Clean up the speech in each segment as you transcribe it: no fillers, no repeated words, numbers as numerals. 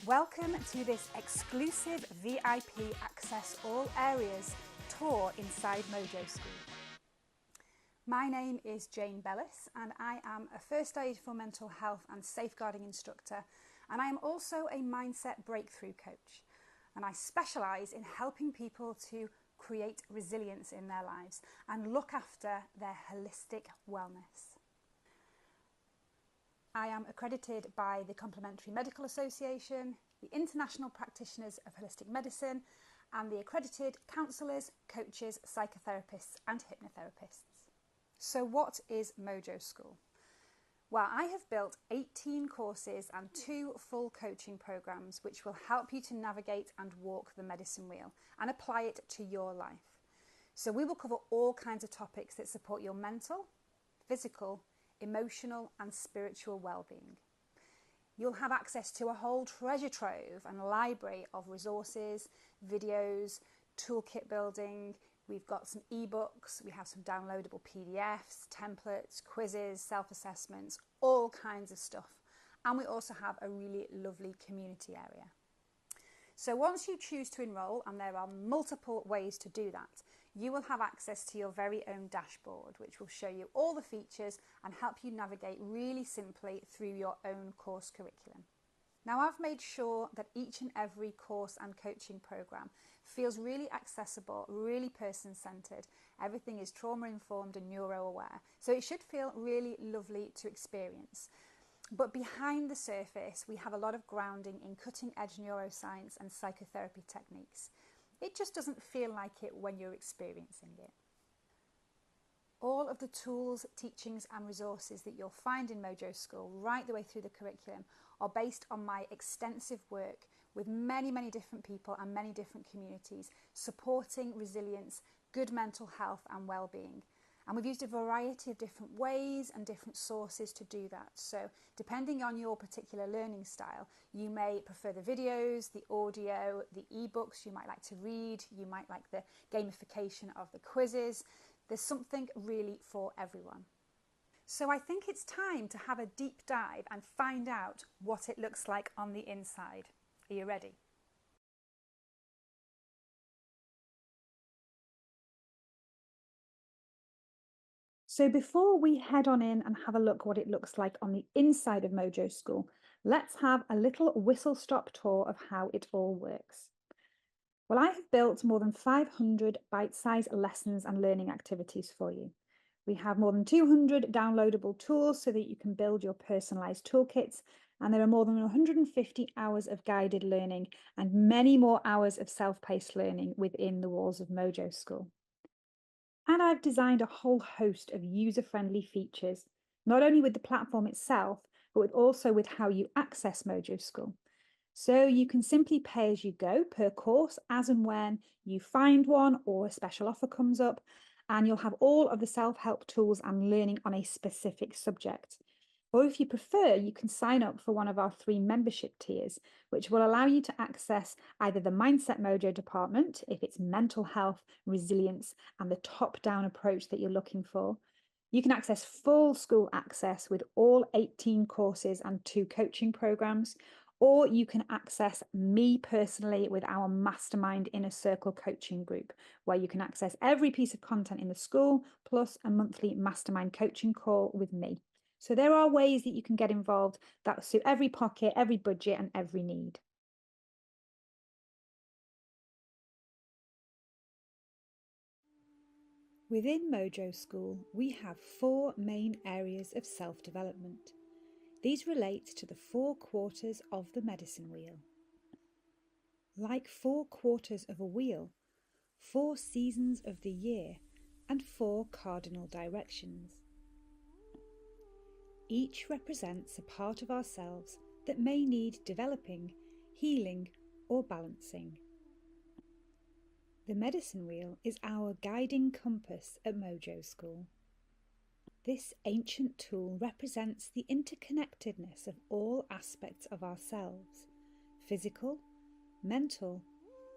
Welcome to this exclusive VIP Access All Areas tour inside Mojo School. My name is Jane Bellis and I am a First Aid for Mental Health and Safeguarding instructor, and I am also a Mindset Breakthrough Coach, and I specialise in helping people to create resilience in their lives and look after their holistic wellness. I am accredited by the Complementary Medical Association, the International Practitioners of Holistic Medicine, and the accredited counsellors, coaches, psychotherapists and hypnotherapists. So what is Mojo School? Well, I have built 18 courses and 2 full coaching programs which will help you to navigate and walk the medicine wheel and apply it to your life. So we will cover all kinds of topics that support your mental, physical, emotional and spiritual well-being. You'll have access to a whole treasure trove and library of resources, videos, toolkit building. We've got some ebooks, we have some downloadable PDFs, templates, quizzes, self-assessments, all kinds of stuff. And we also have a really lovely community area. So once you choose to enrol, and there are multiple ways to do that, you will have access to your very own dashboard, which will show you all the features and help you navigate really simply through your own course curriculum. Now, I've made sure that each and every course and coaching program feels really accessible, really person-centered. Everything is trauma-informed and neuro-aware, so it should feel really lovely to experience. But behind the surface, we have a lot of grounding in cutting-edge neuroscience and psychotherapy techniques. It just doesn't feel like it when you're experiencing it. All of the tools, teachings and resources that you'll find in Mojo School right the way through the curriculum are based on my extensive work with many different people and many different communities supporting resilience, good mental health and well-being. And we've used a variety of different ways and different sources to do that. So depending on your particular learning style, you may prefer the videos, the audio, the ebooks, you might like to read, you might like the gamification of the quizzes. There's something really for everyone. So I think it's time to have a deep dive and find out what it looks like on the inside. Are you ready? So before we head on in and have a look what it looks like on the inside of Mojo School, let's have a little whistle-stop tour of how it all works. Well, I have built more than 500 bite-sized lessons and learning activities for you. We have more than 200 downloadable tools so that you can build your personalised toolkits, and there are more than 150 hours of guided learning and many more hours of self-paced learning within the walls of Mojo School. And I've designed a whole host of user-friendly features, not only with the platform itself, but also with how you access Mojo School. So you can simply pay as you go per course as and when you find one or a special offer comes up, and you'll have all of the self-help tools and learning on a specific subject. Or if you prefer, you can sign up for one of our 3 membership tiers, which will allow you to access either the Mindset Mojo department, if it's mental health, resilience, and the top-down approach that you're looking for. You can access full school access with all 18 courses and 2 coaching programs, or you can access me personally with our Mastermind Inner Circle coaching group, where you can access every piece of content in the school, plus a monthly mastermind coaching call with me. So there are ways that you can get involved that suit every pocket, every budget and every need. Within Mojo School, we have 4 main areas of self-development. These relate to the 4 quarters of the medicine wheel. Like 4 quarters of a wheel, 4 seasons of the year, and 4 cardinal directions. Each represents a part of ourselves that may need developing, healing, or balancing. The medicine wheel is our guiding compass at Mojo School. This ancient tool represents the interconnectedness of all aspects of ourselves: physical, mental,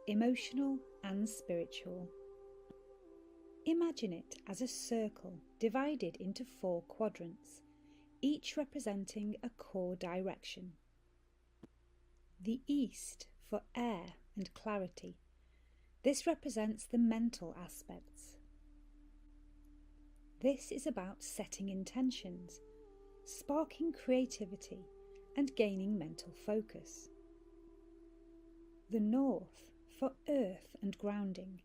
emotional, and spiritual. Imagine it as a circle divided into 4 quadrants, each representing a core direction. The East for air and clarity. This represents the mental aspects. This is about setting intentions, sparking creativity, and gaining mental focus. The North for earth and grounding.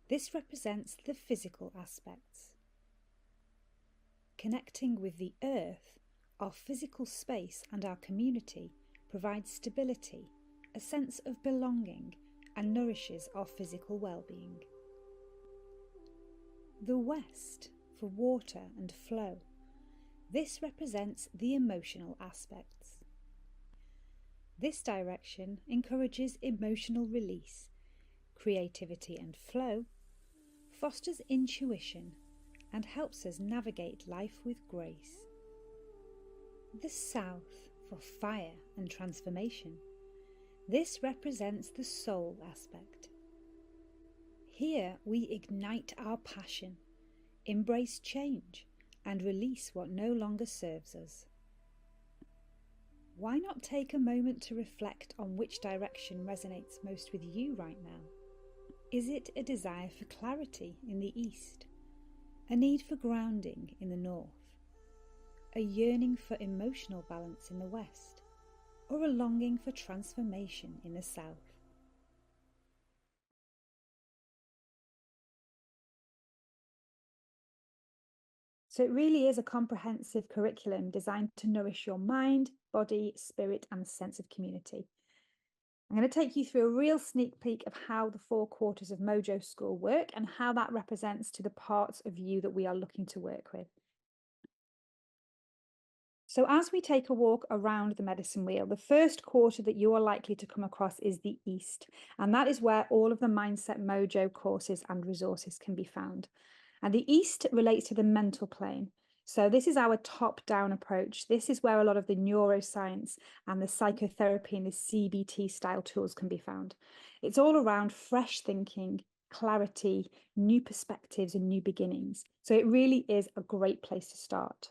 This represents the physical aspects. Connecting with the earth, our physical space and our community provides stability, a sense of belonging, and nourishes our physical well-being. The West for water and flow. This represents the emotional aspects. This direction encourages emotional release, creativity and flow, fosters intuition, and helps us navigate life with grace. The South for fire and transformation. This represents the soul aspect. Here we ignite our passion, embrace change, and release what no longer serves us. Why not take a moment to reflect on which direction resonates most with you right now? Is it a desire for clarity in the East, a need for grounding in the North, a yearning for emotional balance in the West, or a longing for transformation in the South? So it really is a comprehensive curriculum designed to nourish your mind, body, spirit, and sense of community. I'm going to take you through a real sneak peek of how the 4 quarters of Mojo School work and how that represents to the parts of you that we are looking to work with. So as we take a walk around the medicine wheel, the first quarter that you are likely to come across is the East, and that is where all of the Mindset Mojo courses and resources can be found. And the East relates to the mental plane. So this is our top-down approach. This is where a lot of the neuroscience and the psychotherapy and the CBT style tools can be found. It's all around fresh thinking, clarity, new perspectives, and new beginnings. So it really is a great place to start.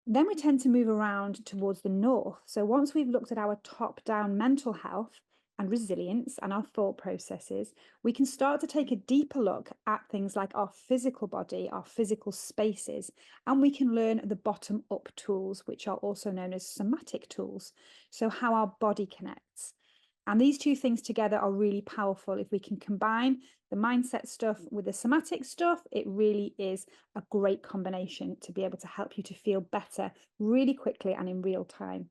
Then we tend to move around towards the north. So once we've looked at our top-down mental health and resilience and our thought processes, we can start to take a deeper look at things like our physical body, our physical spaces, and we can learn the bottom-up tools, which are also known as somatic tools. So how our body connects. And these two things together are really powerful. If we can combine the mindset stuff with the somatic stuff, it really is a great combination to be able to help you to feel better really quickly and in real time.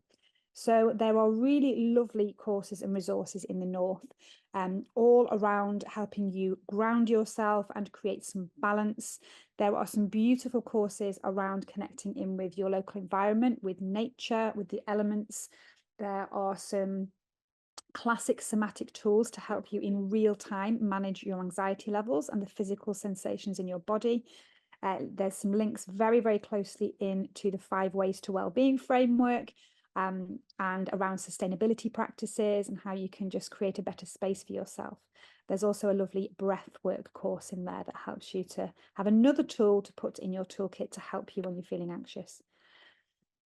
So there are really lovely courses and resources in the north, all around helping you ground yourself and create some balance. There are some beautiful courses around connecting in with your local environment, with nature, with the elements. There are some classic somatic tools to help you in real time manage your anxiety levels and the physical sensations in your body. There's some links very, very closely into the 5 Ways to Wellbeing framework, and around sustainability practices and how you can just create a better space for yourself. There's also a lovely breath work course in there that helps you to have another tool to put in your toolkit to help you when you're feeling anxious.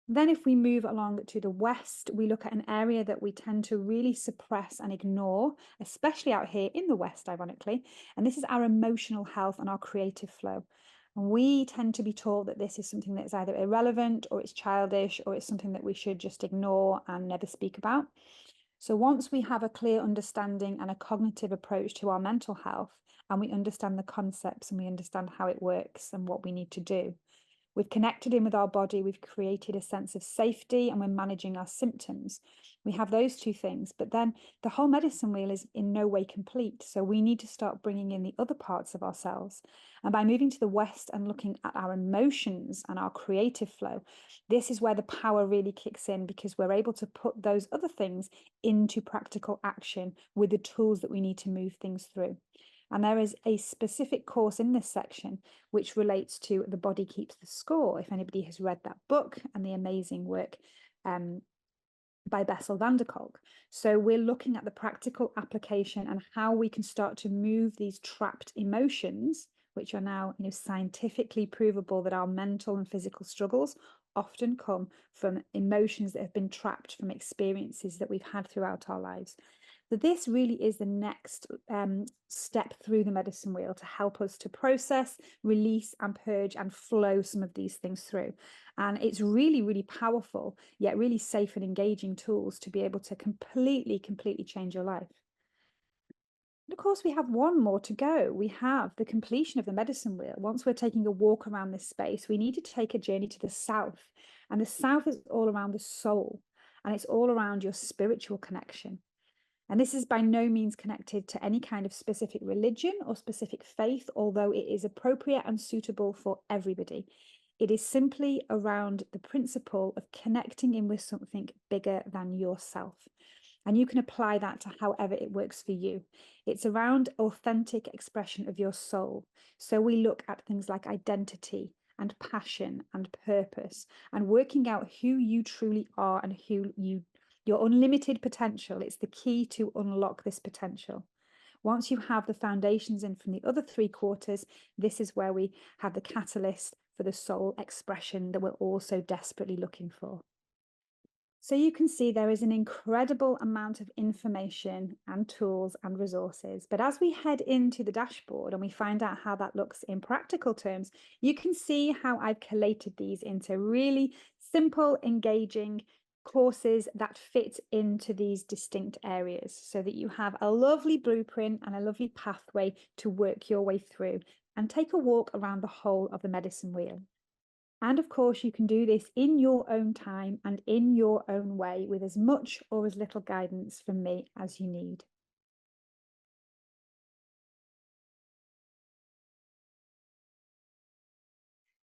Then if we move along to the west, we look at an area that we tend to really suppress and ignore, especially out here in the west, ironically, and this is our emotional health and our creative flow. And we tend to be taught that this is something that is either irrelevant or it's childish or it's something that we should just ignore and never speak about. So once we have a clear understanding and a cognitive approach to our mental health, and we understand the concepts and we understand how it works and what we need to do, we've connected in with our body, we've created a sense of safety, and we're managing our symptoms. We have those two things, but then the whole medicine wheel is in no way complete. So we need to start bringing in the other parts of ourselves. And by moving to the west and looking at our emotions and our creative flow, this is where the power really kicks in, because we're able to put those other things into practical action with the tools that we need to move things through. And there is a specific course in this section which relates to The Body Keeps the Score, if anybody has read that book and the amazing work by Bessel van der Kolk. So we're looking at the practical application and how we can start to move these trapped emotions, which are now scientifically provable that our mental and physical struggles often come from emotions that have been trapped from experiences that we've had throughout our lives. But this really is the next step through the medicine wheel to help us to process, release, and purge and flow some of these things through. And it's really, really powerful, yet really safe and engaging tools to be able to completely change your life. And of course, we have one more to go. We have the completion of the medicine wheel. Once we're taking a walk around this space, we need to take a journey to the south. And the south is all around the soul, and it's all around your spiritual connection. And this is by no means connected to any kind of specific religion or specific faith, although it is appropriate and suitable for everybody. It is simply around the principle of connecting in with something bigger than yourself. And you can apply that to however it works for you. It's around authentic expression of your soul. So we look at things like identity and passion and purpose and working out who you truly are and your unlimited potential. It's the key to unlock this potential. Once you have the foundations in from the other 3 quarters, this is where we have the catalyst for the soul expression that we're also desperately looking for. So you can see there is an incredible amount of information and tools and resources. But as we head into the dashboard and we find out how that looks in practical terms, you can see how I've collated these into really simple, engaging courses that fit into these distinct areas so that you have a lovely blueprint and a lovely pathway to work your way through and take a walk around the whole of the medicine wheel. And of course, you can do this in your own time and in your own way with as much or as little guidance from me as you need.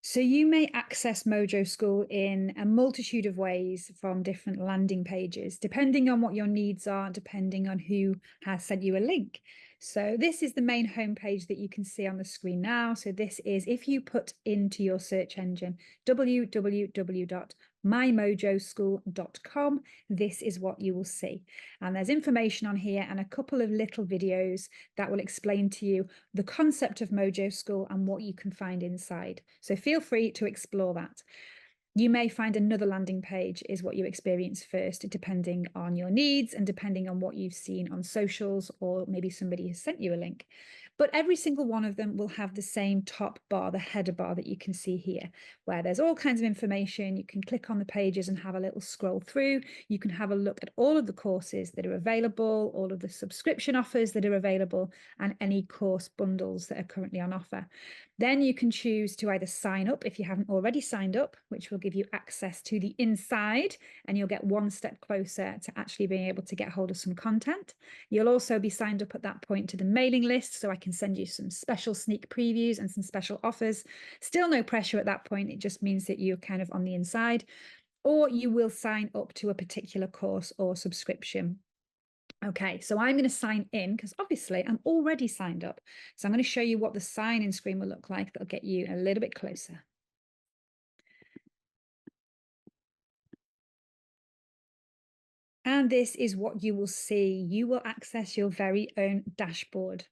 So you may access Mojo School in a multitude of ways from different landing pages, depending on what your needs are, depending on who has sent you a link. So this is the main homepage that you can see on the screen now. So this is, if you put into your search engine, www.mymojoschool.com, this is what you will see. And there's information on here and a couple of little videos that will explain to you the concept of Mojo School and what you can find inside. So feel free to explore that. You may find another landing page is what you experience first, depending on your needs and depending on what you've seen on socials, or maybe somebody has sent you a link. But every single one of them will have the same top bar, the header bar that you can see here, where there's all kinds of information. You can click on the pages and have a little scroll through. You can have a look at all of the courses that are available, all of the subscription offers that are available, and any course bundles that are currently on offer. Then you can choose to either sign up if you haven't already signed up, which will give you access to the inside, and you'll get one step closer to actually being able to get hold of some content. You'll also be signed up at that point to the mailing list, so I can send you some special sneak previews and some special offers. Still no pressure at that point. It just means that you're kind of on the inside, or you will sign up to a particular course or subscription. Okay, so I'm going to sign in because obviously I'm already signed up. So I'm going to show you what the sign-in screen will look like. That'll get you a little bit closer. And this is what you will see. You will access your very own dashboard.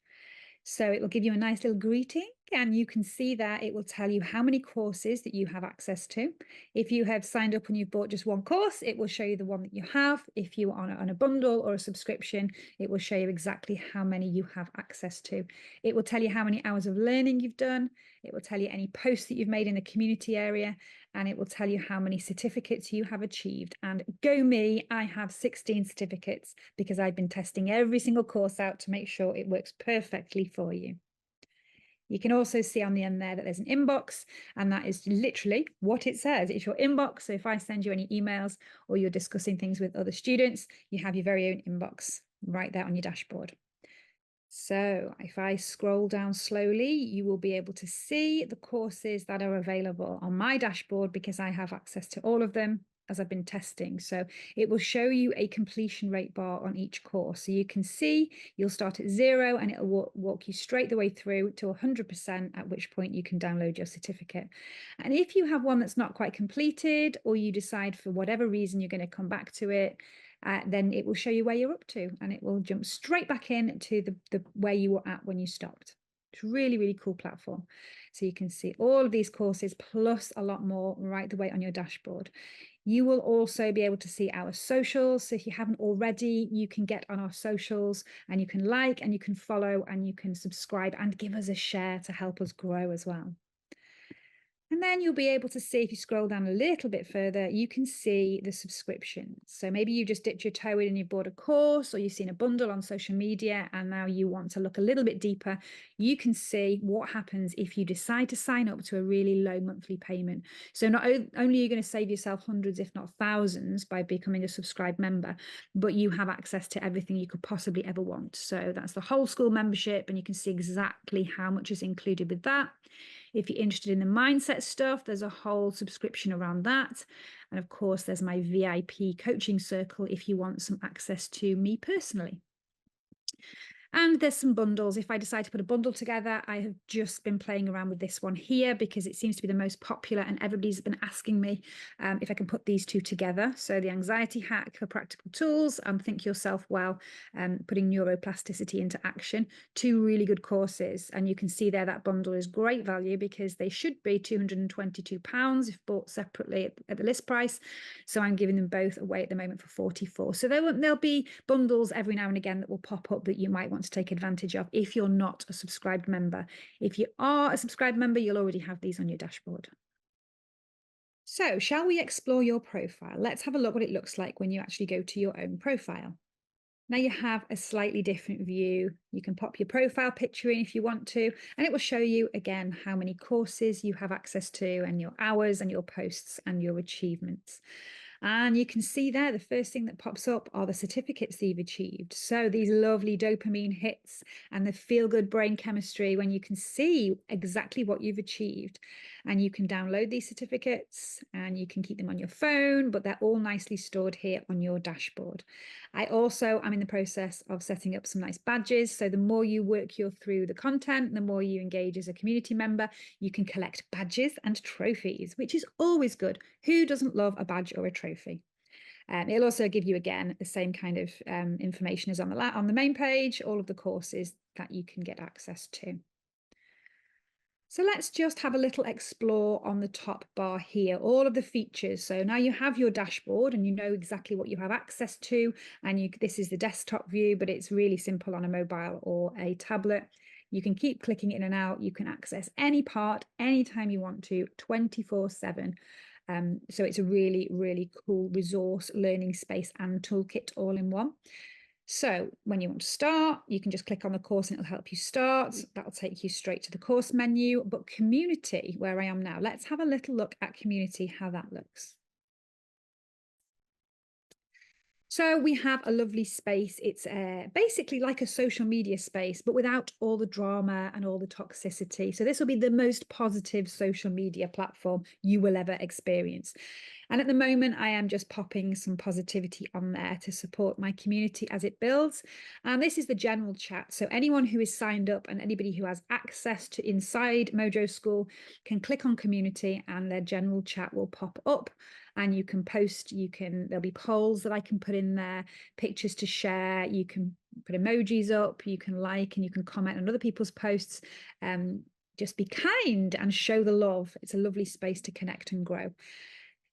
So it will give you a nice little greeting, and you can see that it will tell you how many courses that you have access to. If you have signed up and you've bought just one course, it will show you the one that you have. If you are on a bundle or a subscription, it will show you exactly how many you have access to. It will tell you how many hours of learning you've done. It will tell you any posts that you've made in the community area, and it will tell you how many certificates you have achieved. And go me, I have 16 certificates because I've been testing every single course out to make sure it works perfectly for you. You can also see on the end there that there's an inbox, and that is literally what it says. It's your inbox. So if I send you any emails or you're discussing things with other students, you have your very own inbox right there on your dashboard. So if I scroll down slowly, you will be able to see the courses that are available on my dashboard because I have access to all of them as I've been testing. So it will show you a completion rate bar on each course. So you can see you'll start at 0 and it'll walk you straight the way through to 100%, at which point you can download your certificate. And if you have one that's not quite completed, or you decide for whatever reason you're going to come back to it, then it will show you where you're up to, and it will jump straight back in to the where you were at when you stopped. It's really, really cool platform. So you can see all of these courses plus a lot more right the way on your dashboard. You will also be able to see our socials. So if you haven't already, you can get on our socials and you can like and you can follow and you can subscribe and give us a share to help us grow as well. And then you'll be able to see, if you scroll down a little bit further, you can see the subscriptions. So maybe you just dipped your toe in and you've bought a course, or you've seen a bundle on social media, and now you want to look a little bit deeper. You can see what happens if you decide to sign up to a really low monthly payment. So not only are you going to save yourself hundreds, if not thousands, by becoming a subscribed member, but you have access to everything you could possibly ever want. So that's the whole school membership, and you can see exactly how much is included with that. If you're interested in the mindset stuff, there's a whole subscription around that. And of course, there's my VIP coaching circle if you want some access to me personally. And there's some bundles. If I decide to put a bundle together, I have just been playing around with this one here because it seems to be the most popular, and everybody's been asking me if I can put these two together. So the anxiety hack for practical tools and think yourself well, putting neuroplasticity into action. Two really good courses. And you can see there that bundle is great value because they should be £222 if bought separately at the list price. So I'm giving them both away at the moment for 44. So there'll be bundles every now and again that will pop up that you might want to take advantage of if you're not a subscribed member. If you are a subscribed member, you'll already have these on your dashboard. So shall we explore your profile? Let's have a look what it looks like when you actually go to your own profile. Now you have a slightly different view. You can pop your profile picture in if you want to, and it will show you again how many courses you have access to and your hours and your posts and your achievements. And you can see there, the first thing that pops up are the certificates that you've achieved. So these lovely dopamine hits and the feel-good brain chemistry when you can see exactly what you've achieved. And you can download these certificates and you can keep them on your phone, but they're all nicely stored here on your dashboard. I also am in the process of setting up some nice badges. So the more you work through the content, the more you engage as a community member, you can collect badges and trophies, which is always good. Who doesn't love a badge or a trophy? It'll also give you, again, the same kind of information as on the main page, all of the courses that you can get access to. So let's just have a little explore on the top bar here, all of the features. So now you have your dashboard and you know exactly what you have access to. And this is the desktop view, but it's really simple on a mobile or a tablet. You can keep clicking in and out. You can access any part anytime you want to, 24/7. So it's a really, really cool resource, learning space and toolkit all in one. So when you want to start, you can just click on the course and it'll help you start. That'll take you straight to the course menu. But community, where I am now, let's have a little look at community, how that looks. So we have a lovely space. It's basically like a social media space, but without all the drama and all the toxicity. So this will be the most positive social media platform you will ever experience. And at the moment, I am just popping some positivity on there to support my community as it builds. And this is the general chat. So anyone who is signed up and anybody who has access to inside Mojo School can click on community and their general chat will pop up. And you can post, there'll be polls that I can put in there, pictures to share, you can put emojis up, you can like and you can comment on other people's posts. Just be kind and show the love. It's a lovely space to connect and grow.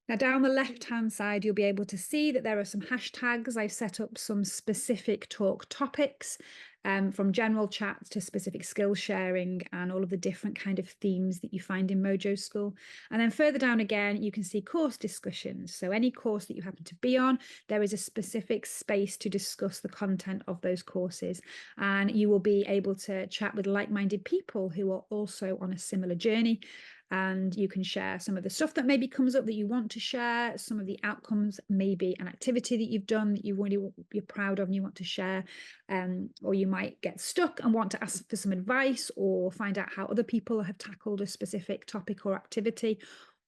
Now down the left-hand side, you'll be able to see that there are some hashtags. I've set up some specific talk topics from general chats to specific skill sharing and all of the different kind of themes that you find in Mojo School. And then further down again, you can see course discussions. So any course that you happen to be on, there is a specific space to discuss the content of those courses. And you will be able to chat with like-minded people who are also on a similar journey. And you can share some of the stuff that maybe comes up that you want to share, some of the outcomes, maybe an activity that you've done that you're proud of and you want to share, or you might get stuck and want to ask for some advice or find out how other people have tackled a specific topic or activity.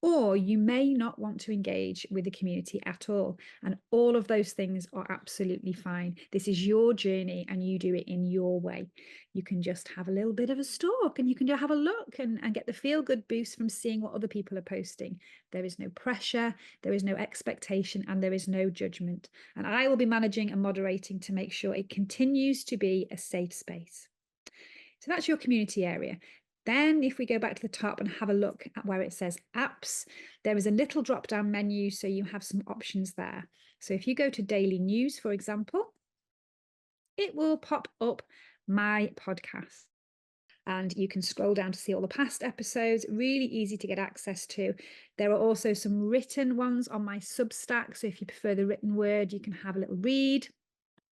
Or you may not want to engage with the community at all. And all of those things are absolutely fine. This is your journey and you do it in your way. You can just have a little bit of a stalk and you can have a look and get the feel-good boost from seeing what other people are posting. There is no pressure, there is no expectation, and there is no judgment. And I will be managing and moderating to make sure it continues to be a safe space. So that's your community area. Then if we go back to the top and have a look at where it says apps, there is a little drop-down menu, so you have some options there. So if you go to daily news, for example, it will pop up my podcast. And you can scroll down to see all the past episodes, really easy to get access to. There are also some written ones on my Substack. So if you prefer the written word, you can have a little read.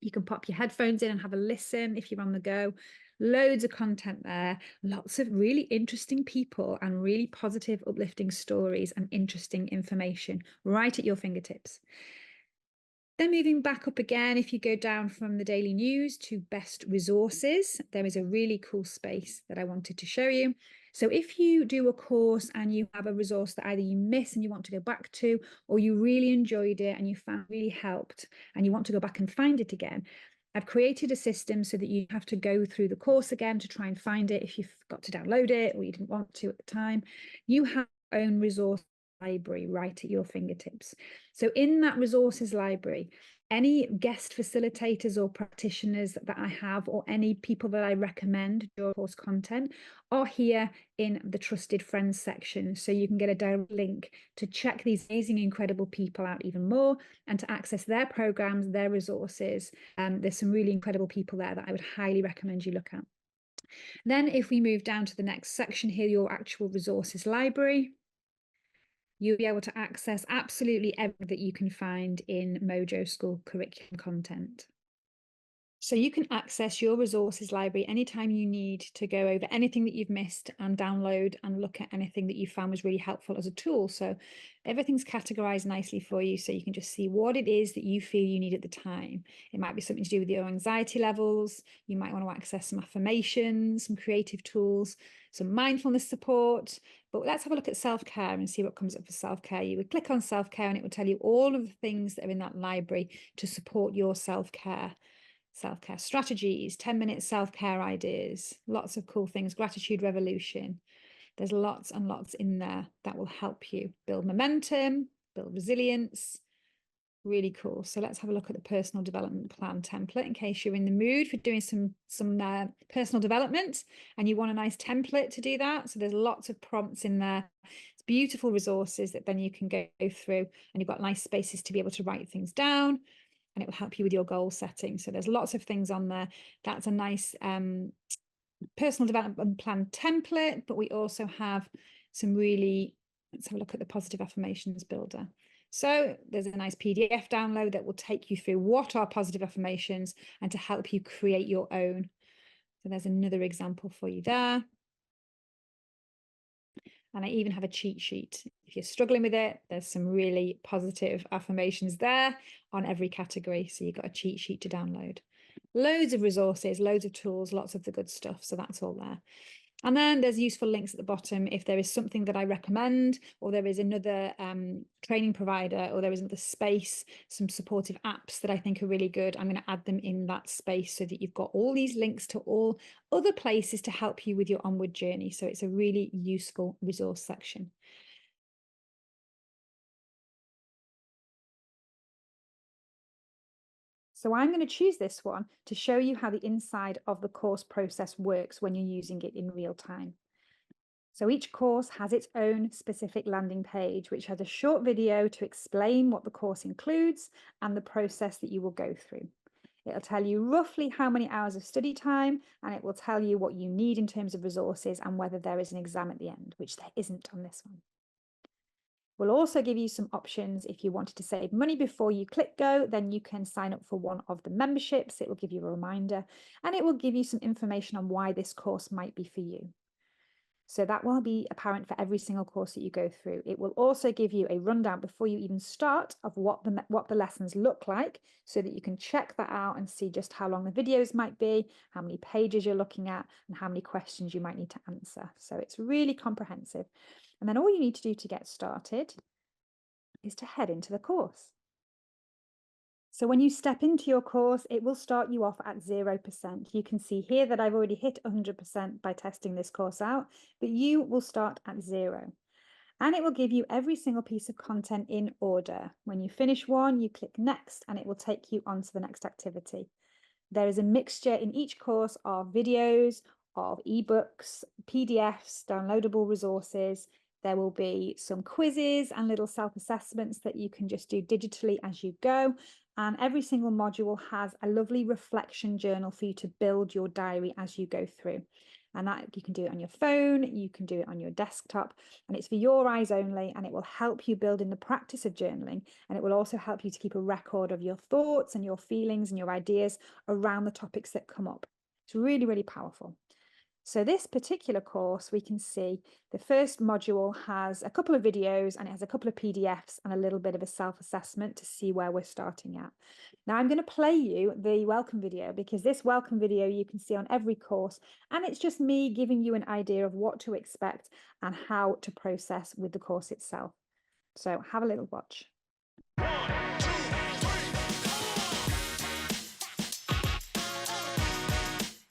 You can pop your headphones in and have a listen if you're on the go. Loads of content there, lots of really interesting people and really positive, uplifting stories and interesting information right at your fingertips. Then moving back up again, if you go down from the daily news to best resources, there is a really cool space that I wanted to show you. So if you do a course and you have a resource that either you miss and you want to go back to, or you really enjoyed it and you found really helped and you want to go back and find it again, I've created a system so that you have to go through the course again to try and find it if you've got to download it or you didn't want to at the time. You have your own resource library right at your fingertips. So in that resources library, any guest facilitators or practitioners that I have, or any people that I recommend your course content, are here in the trusted friends section. So you can get a direct link to check these amazing, incredible people out even more and to access their programs, their resources. There's some really incredible people there that I would highly recommend you look at. Then if we move down to the next section here, your actual resources library, you'll be able to access absolutely everything that you can find in Mojo School curriculum content. So you can access your resources library anytime you need to go over anything that you've missed and download and look at anything that you found was really helpful as a tool. So everything's categorized nicely for you, so you can just see what it is that you feel you need at the time. It might be something to do with your anxiety levels. You might want to access some affirmations, some creative tools, some mindfulness support. But let's have a look at self-care and see what comes up for self-care. You would click on self-care and it will tell you all of the things that are in that library to support your self-care. Self-care strategies, 10-minute self-care ideas, lots of cool things, gratitude revolution. There's lots and lots in there that will help you build momentum, build resilience. Really cool. So let's have a look at the personal development plan template in case you're in the mood for doing some personal development and you want a nice template to do that. So there's lots of prompts in there. It's beautiful resources that then you can go through, and you've got nice spaces to be able to write things down, and it will help you with your goal setting. So there's lots of things on there. That's a nice personal development plan template, but we also have some really, let's have a look at the positive affirmations builder. So there's a nice PDF download that will take you through what are positive affirmations and to help you create your own. So there's another example for you there. And I even have a cheat sheet. If you're struggling with it, there's some really positive affirmations there on every category. So you've got a cheat sheet to download. Loads of resources, loads of tools, lots of the good stuff. So that's all there. And then there's useful links at the bottom if there is something that I recommend, or there is another training provider, or there is another space, some supportive apps that I think are really good. I'm going to add them in that space so that you've got all these links to all other places to help you with your onward journey. So it's a really useful resource section. So I'm going to choose this one to show you how the inside of the course process works when you're using it in real time. So each course has its own specific landing page, which has a short video to explain what the course includes and the process that you will go through. It'll tell you roughly how many hours of study time, and it will tell you what you need in terms of resources and whether there is an exam at the end, which there isn't on this one. We'll also give you some options. If you wanted to save money before you click go, then you can sign up for one of the memberships. It will give you a reminder, and it will give you some information on why this course might be for you. So that will be apparent for every single course that you go through. It will also give you a rundown before you even start of what the lessons look like, so that you can check that out and see just how long the videos might be, how many pages you're looking at, and how many questions you might need to answer. So it's really comprehensive. And then all you need to do to get started is to head into the course. So when you step into your course, it will start you off at 0%. You can see here that I've already hit 100% by testing this course out, but you will start at 0. And it will give you every single piece of content in order. When you finish one, you click next, and it will take you on to the next activity. There is a mixture in each course of videos, of ebooks, PDFs, downloadable resources. There will be some quizzes and little self-assessments that you can just do digitally as you go. And every single module has a lovely reflection journal for you to build your diary as you go through. And that you can do it on your phone, you can do it on your desktop, and it's for your eyes only, and it will help you build in the practice of journaling, and it will also help you to keep a record of your thoughts and your feelings and your ideas around the topics that come up. It's really, really powerful. So this particular course, we can see the first module has a couple of videos and it has a couple of PDFs and a little bit of a self-assessment to see where we're starting at. Now I'm going to play you the welcome video, because this welcome video you can see on every course, and it's just me giving you an idea of what to expect and how to process with the course itself. So have a little watch.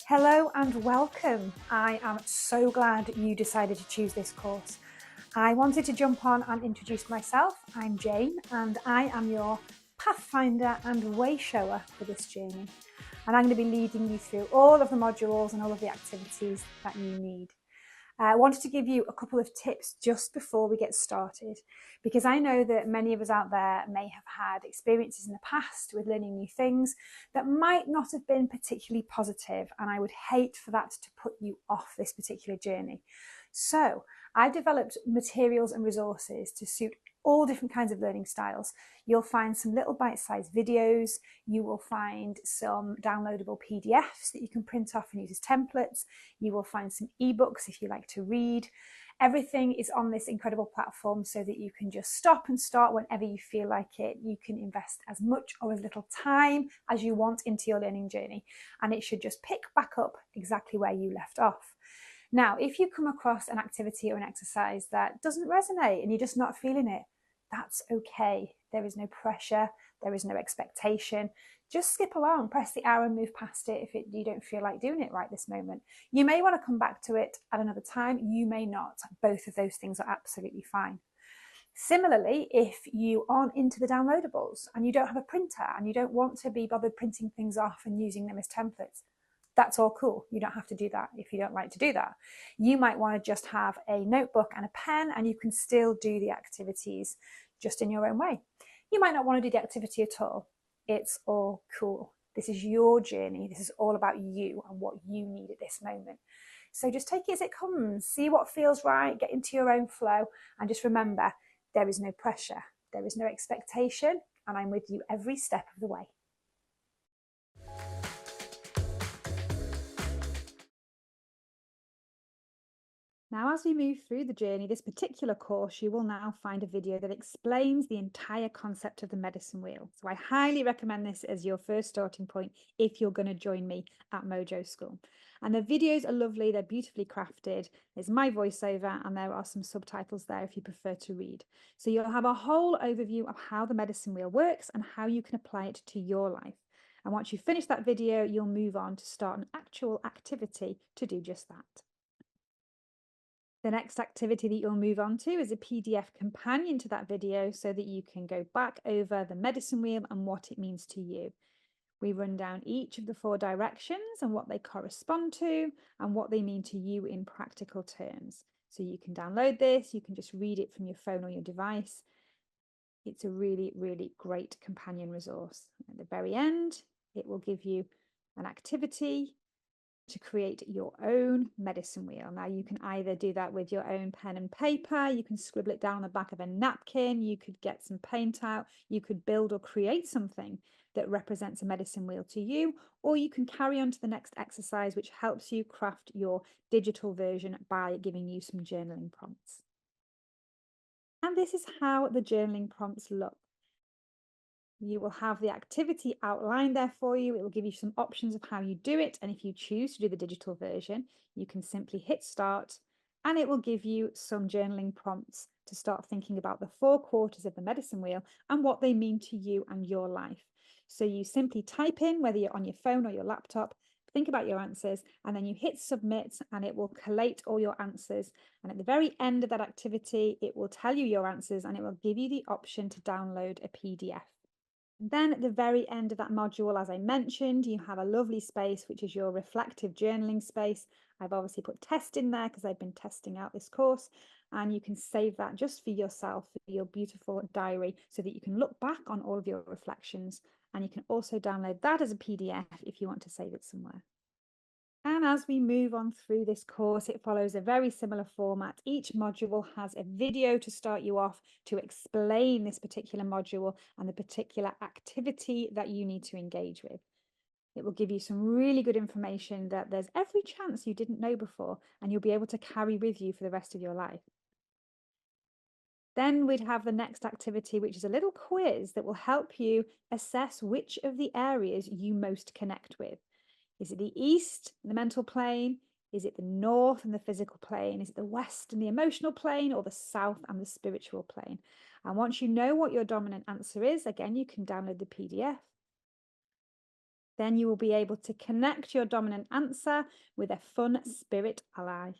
Hello and welcome. I am so glad you decided to choose this course. I wanted to jump on and introduce myself. I'm Jane and I am your pathfinder and way shower for this journey. And I'm going to be leading you through all of the modules and all of the activities that you need. I wanted to give you a couple of tips just before we get started, because I know that many of us out there may have had experiences in the past with learning new things that might not have been particularly positive, and I would hate for that to put you off this particular journey. So I've developed materials and resources to suit all different kinds of learning styles. You'll find some little bite-sized videos, you will find some downloadable PDFs that you can print off and use as templates, you will find some ebooks if you like to read. Everything is on this incredible platform so that you can just stop and start whenever you feel like it. You can invest as much or as little time as you want into your learning journey, and it should just pick back up exactly where you left off. Now, if you come across an activity or an exercise that doesn't resonate and you're just not feeling it, that's okay. There is no pressure, there is no expectation. Just skip along, press the arrow and move past it if you don't feel like doing it right this moment. You may want to come back to it at another time, you may not. Both of those things are absolutely fine. Similarly, if you aren't into the downloadables and you don't have a printer and you don't want to be bothered printing things off and using them as templates, that's all cool. You don't have to do that if you don't like to do that. You might want to just have a notebook and a pen, and you can still do the activities just in your own way. You might not want to do the activity at all. It's all cool. This is your journey. This is all about you and what you need at this moment. So just take it as it comes. See what feels right, get into your own flow, and just remember, there is no pressure. There is no expectation, and I'm with you every step of the way. Now, as we move through the journey, this particular course, you will now find a video that explains the entire concept of the medicine wheel. So I highly recommend this as your first starting point if you're going to join me at Mojo School. And the videos are lovely, they're beautifully crafted. There's my voiceover and there are some subtitles there if you prefer to read. So you'll have a whole overview of how the medicine wheel works and how you can apply it to your life. And once you finish that video, you'll move on to start an actual activity to do just that. The next activity that you'll move on to is a PDF companion to that video so that you can go back over the medicine wheel and what it means to you. We run down each of the 4 directions and what they correspond to and what they mean to you in practical terms. So you can download this, you can just read it from your phone or your device. It's a really, really great companion resource. At the very end, it will give you an activity to create your own medicine wheel. Now you can either do that with your own pen and paper, you can scribble it down on the back of a napkin, you could get some paint out, you could build or create something that represents a medicine wheel to you, or you can carry on to the next exercise, which helps you craft your digital version by giving you some journaling prompts. And this is how the journaling prompts look. You will have the activity outlined there for you. It will give you some options of how you do it. And if you choose to do the digital version, you can simply hit start and it will give you some journaling prompts to start thinking about the 4 quarters of the medicine wheel and what they mean to you and your life. So you simply type in, whether you're on your phone or your laptop, think about your answers, and then you hit submit and it will collate all your answers. And at the very end of that activity, it will tell you your answers and it will give you the option to download a PDF. Then at the very end of that module, as I mentioned, you have a lovely space, which is your reflective journaling space. I've obviously put test in there because I've been testing out this course, and you can save that just for yourself, for your beautiful diary, so that you can look back on all of your reflections, and you can also download that as a PDF if you want to save it somewhere. And as we move on through this course, it follows a very similar format. Each module has a video to start you off to explain this particular module and the particular activity that you need to engage with. It will give you some really good information that there's every chance you didn't know before, and you'll be able to carry with you for the rest of your life. Then we'd have the next activity, which is a little quiz that will help you assess which of the areas you most connect with. Is it the east, the mental plane? Is it the north and the physical plane? Is it the west and the emotional plane, or the south and the spiritual plane? And once you know what your dominant answer is, again, you can download the PDF. Then you will be able to connect your dominant answer with a fun spirit ally.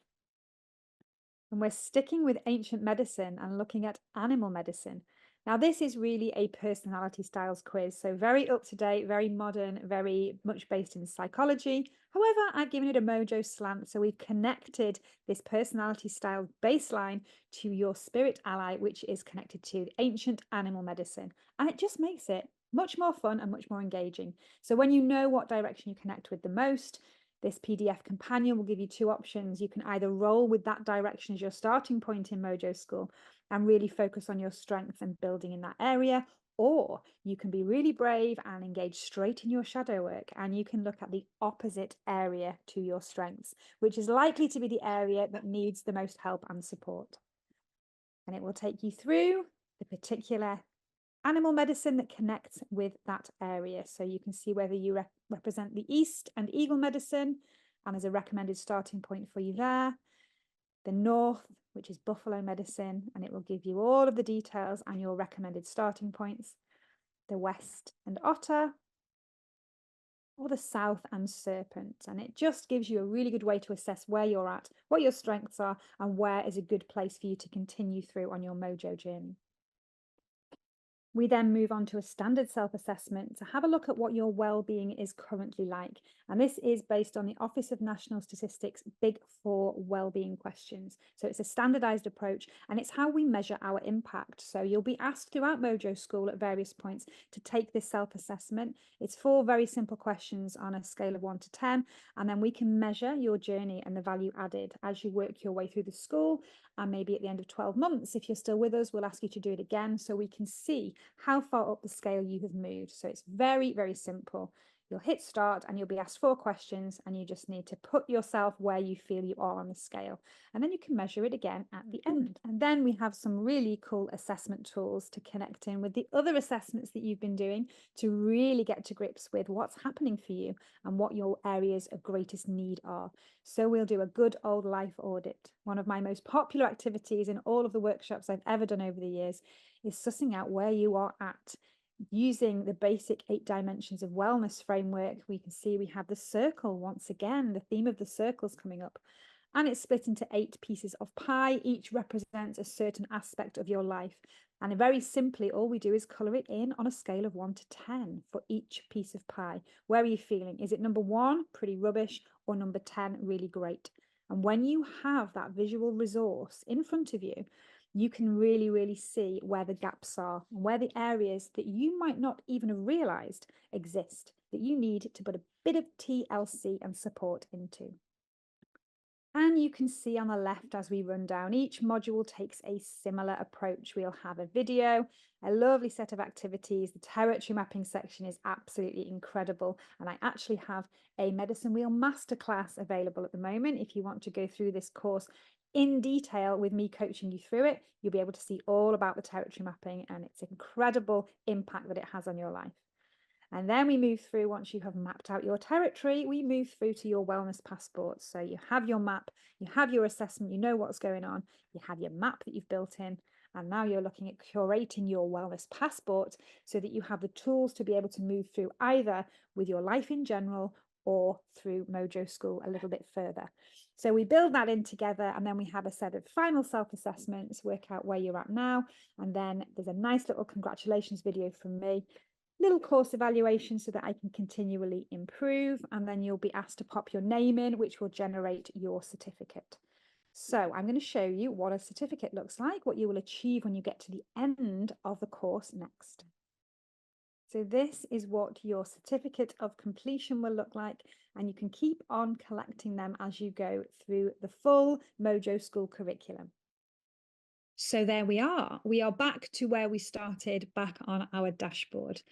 And we're sticking with ancient medicine and looking at animal medicine. Now, this is really a personality styles quiz, so very up to date, very modern, very much based in psychology. However, I've given it a Mojo slant, so we've connected this personality style baseline to your spirit ally, which is connected to ancient animal medicine. And it just makes it much more fun and much more engaging. So when you know what direction you connect with the most, this PDF companion will give you two options. You can either roll with that direction as your starting point in Mojo School and really focus on your strength and building in that area, or you can be really brave and engage straight in your shadow work, and you can look at the opposite area to your strengths, which is likely to be the area that needs the most help and support. And it will take you through the particular animal medicine that connects with that area. So you can see whether you represent the East and Eagle medicine, and there's a recommended starting point for you there. The North, which is buffalo medicine, and it will give you all of the details and your recommended starting points. The West and otter, or the South and serpent. And it just gives you a really good way to assess where you're at, what your strengths are, and where is a good place for you to continue through on your Mojo journey. We then move on to a standard self-assessment to have a look at what your well-being is currently like. And this is based on the Office of National Statistics Big Four well-being questions. So it's a standardized approach, and it's how we measure our impact. So you'll be asked throughout Mojo School at various points to take this self-assessment. It's 4 very simple questions on a scale of 1 to 10, and then we can measure your journey and the value added as you work your way through the school. And maybe at the end of 12 months, if you're still with us, we'll ask you to do it again so we can see how far up the scale you have moved. So it's very, very simple. You'll hit start and you'll be asked 4 questions, and you just need to put yourself where you feel you are on the scale. And then you can measure it again at the end. And then we have some really cool assessment tools to connect in with the other assessments that you've been doing to really get to grips with what's happening for you and what your areas of greatest need are. So we'll do a good old life audit. One of my most popular activities in all of the workshops I've ever done over the years is sussing out where you are at. Using the basic 8 dimensions of wellness framework, we can see we have the circle once again, the theme of the circles coming up. And it's split into 8 pieces of pie. Each represents a certain aspect of your life. And very simply, all we do is colour it in on a scale of 1 to 10 for each piece of pie. Where are you feeling? Is it number 1, pretty rubbish, or number 10, really great? And when you have that visual resource in front of you, you can really, really see where the gaps are and where the areas that you might not even have realised exist that you need to put a bit of TLC and support into. And you can see on the left as we run down, each module takes a similar approach. We'll have a video, a lovely set of activities. The territory mapping section is absolutely incredible. And I actually have a Medicine Wheel Masterclass available at the moment. If you want to go through this course in detail with me coaching you through it, you'll be able to see all about the territory mapping and its incredible impact that it has on your life. And then we move through, once you have mapped out your territory, we move through to your wellness passport. So you have your map, you have your assessment, you know what's going on, you have your map that you've built in, and now you're looking at curating your wellness passport so that you have the tools to be able to move through either with your life in general or through Mojo School a little bit further. So we build that in together, and then we have a set of final self-assessments, work out where you're at now, and then there's a nice little congratulations video from me little course evaluation so that I can continually improve, and then you'll be asked to pop your name in, which will generate your certificate. So I'm going to show you what a certificate looks like, what you will achieve when you get to the end of the course next. So this is what your certificate of completion will look like, and you can keep on collecting them as you go through the full Mojo School curriculum. So there we are. We are back to where we started, back on our dashboard.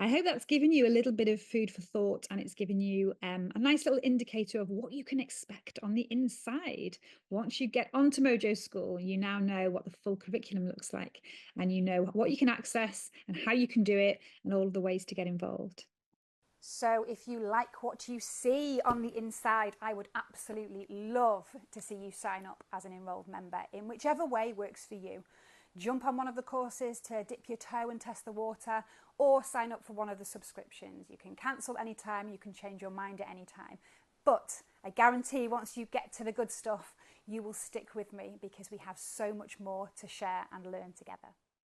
I hope that's given you a little bit of food for thought, and it's given you a nice little indicator of what you can expect on the inside. Once you get onto Mojo School, you now know what the full curriculum looks like, and you know what you can access and how you can do it and all of the ways to get involved. So if you like what you see on the inside, I would absolutely love to see you sign up as an enrolled member in whichever way works for you. Jump on one of the courses to dip your toe and test the water, or sign up for one of the subscriptions. You can cancel anytime, you can change your mind at any time. But I guarantee once you get to the good stuff, you will stick with me because we have so much more to share and learn together.